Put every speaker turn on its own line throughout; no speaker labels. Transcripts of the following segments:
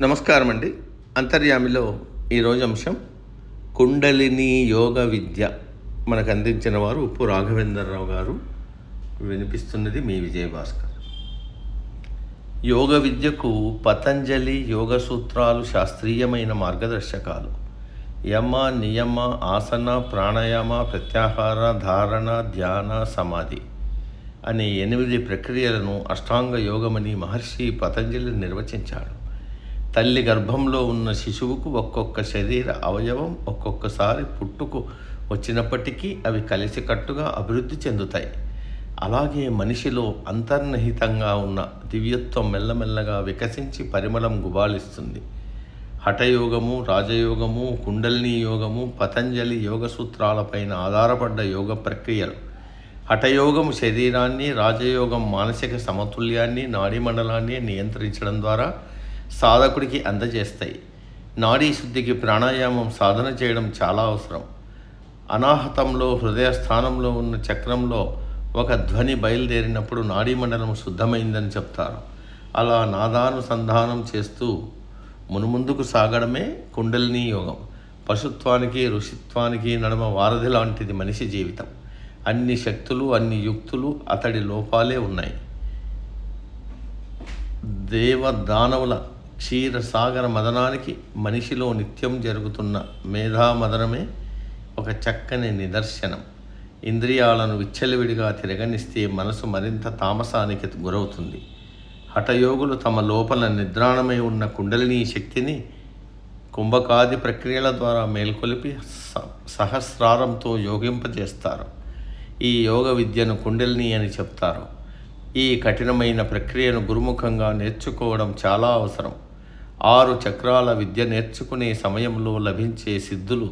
నమస్కారం అండి. అంతర్యామిలో ఈరోజు అంశం కుండలిని యోగ విద్య మనకు అందించిన వారు ఉప్పు రాఘవేంద్రరావు గారు. వినిపిస్తున్నది మీ విజయభాస్కర్. యోగ విద్యకు పతంజలి యోగ సూత్రాలు శాస్త్రీయమైన మార్గదర్శకాలు. యమ, నియమ, ఆసన, ప్రాణాయామ, ప్రత్యాహార, ధారణ, ధ్యాన, సమాధి అనే 8 ప్రక్రియలను అష్టాంగ యోగమని మహర్షి పతంజలి నిర్వచించాడు. తల్లి గర్భంలో ఉన్న శిశువుకు ఒక్కొక్క శరీర అవయవం ఒక్కొక్కసారి పుట్టుకు వచ్చినప్పటికీ అవి కలిసికట్టుగా అభివృద్ధి చెందుతాయి. అలాగే మనిషిలో అంతర్నిహితంగా ఉన్న దివ్యత్వం మెల్లమెల్లగా వికసించి పరిమళం గుబాళిస్తుంది. హఠయోగము, రాజయోగము, కుండలిని యోగము పతంజలి యోగ సూత్రాలపైన ఆధారపడ్డ యోగ ప్రక్రియలు. హఠయోగం శరీరాన్ని, రాజయోగం మానసిక సమతుల్యాన్ని, నాడీ మండలాన్ని నియంత్రించడం ద్వారా సాధకుడికి అందజేస్తాయి. నాడీ శుద్ధికి ప్రాణాయామం సాధన చేయడం చాలా అవసరం. అనాహతంలో హృదయ స్థానంలో ఉన్న చక్రంలో ఒక ధ్వని బయలుదేరినప్పుడు నాడీ మండలం శుద్ధమైందని చెప్తారు. అలా నాదానుసంధానం చేస్తూ మునుముందుకు సాగడమే కుండలిని యోగం. పశుత్వానికి ఋషిత్వానికి నడుమ వారధి లాంటిది మనిషి జీవితం. అన్ని శక్తులు, అన్ని యుక్తులు అతడి లోపాలే ఉన్నాయి. దేవదానవుల క్షీరసాగర మదనానికి మనిషిలో నిత్యం జరుగుతున్న మేధామదనమే ఒక చక్కని నిదర్శనం. ఇంద్రియాలను విచ్చలవిడిగా తిరగనిస్తే మనసు మరింత తామసానికి గురవుతుంది. హఠయోగులు తమ లోపల నిద్రాణమై ఉన్న కుండలిని శక్తిని కుంభకాది ప్రక్రియల ద్వారా మేల్కొలిపి సహస్రారంతో యోగింపజేస్తారు. ఈ యోగ విద్యను కుండలిని అని చెప్తారు. ఈ కఠినమైన ప్రక్రియను గురుముఖంగా నేర్చుకోవడం చాలా అవసరం. 6 చక్రాల విద్య నేర్చుకునే సమయంలో లభించే సిద్ధులు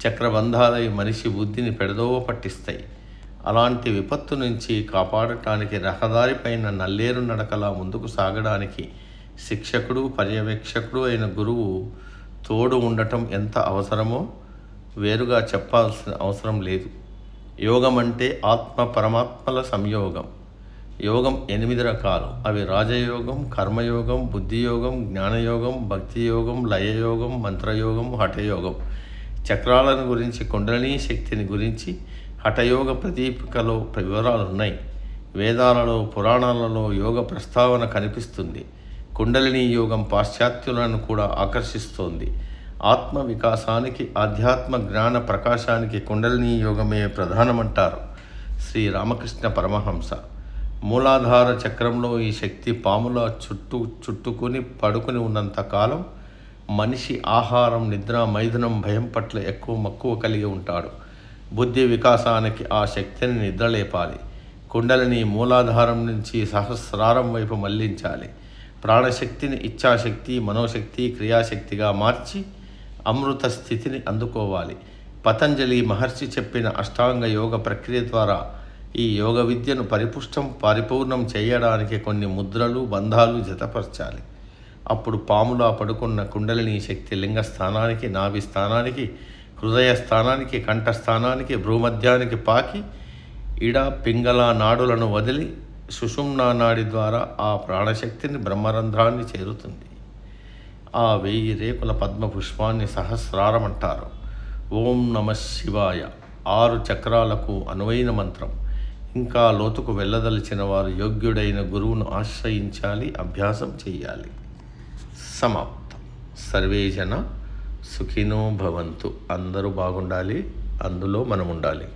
చక్రబంధాలై మనిషి బుద్ధిని పెడదోవ పట్టిస్తాయి. అలాంటి విపత్తు నుంచి కాపాడటానికి రహదారిపైన నల్లేరు నడకలా ముందుకు సాగడానికి శిక్షకుడు, పర్యవేక్షకుడు అయిన గురువు తోడు ఉండటం ఎంత అవసరమో వేరుగా చెప్పాల్సిన అవసరం లేదు. యోగం అంటే ఆత్మ పరమాత్మల సంయోగం. యోగం 8 రకాలు. అవి రాజయోగం, కర్మయోగం, బుద్ధియోగం, జ్ఞానయోగం, భక్తియోగం, లయయోగం, మంత్రయోగం, హఠయోగం. చక్రాలను గురించి, కుండలిని శక్తిని గురించి హఠయోగ ప్రదీపికలో వివరాలున్నాయి. వేదాలలో, పురాణాలలో యోగ ప్రస్తావన కనిపిస్తుంది. కుండలిని యోగం పాశ్చాత్యులను కూడా ఆకర్షిస్తోంది. ఆత్మ వికాసానికి, ఆధ్యాత్మ జ్ఞాన ప్రకాశానికి కుండలిని యోగమే ప్రధానమంటారు శ్రీరామకృష్ణ పరమహంస. మూలాధార చక్రంలో ఈ శక్తి పాముల చుట్టుకుని పడుకుని ఉన్నంతకాలం మనిషి ఆహారం, నిద్ర, మైథునం, భయం పట్ల ఎక్కువ మక్కువ కలిగి ఉంటాడు. బుద్ధి వికాసానికి ఆ శక్తిని నిద్రలేపాలి. కుండలిని మూలాధారం నుంచి సహస్రారం వైపు మళ్లించాలి. ప్రాణశక్తిని ఇచ్ఛాశక్తి, మనోశక్తి, క్రియాశక్తిగా మార్చి అమృత స్థితిని అందుకోవాలి. పతంజలి మహర్షి చెప్పిన అష్టాంగ యోగ ప్రక్రియ ద్వారా ఈ యోగ విద్యను పరిపూర్ణం చేయడానికి కొన్ని ముద్రలు, బంధాలు జతపరచాలి. అప్పుడు పాములా పడుకున్న కుండలిని శక్తి లింగ స్థానానికి, నాభి స్థానానికి, హృదయ స్థానానికి, కంఠస్థానానికి, భ్రూమధ్యానికి పాకి ఇడ, పింగళ నాడులను వదిలి సుషుమ్నా నాడి ద్వారా ఆ ప్రాణశక్తిని బ్రహ్మరంధ్రాన్ని చేరుతుంది. ఆ 1000 రేకుల పద్మ పుష్పాన్ని సహస్రారమంటారు. ఓం నమః శివాయ 6 చక్రాలకు అనువైన మంత్రం. ఇంకా లోతుకు వెళ్ళదలిచిన వారు యోగ్యుడైన గురువును ఆశ్రయించాలి, అభ్యాసం చేయాలి. సమాప్తం. సర్వే జన సుఖినో భవంతు. అందరూ బాగుండాలి, అందులో మనం ఉండాలి.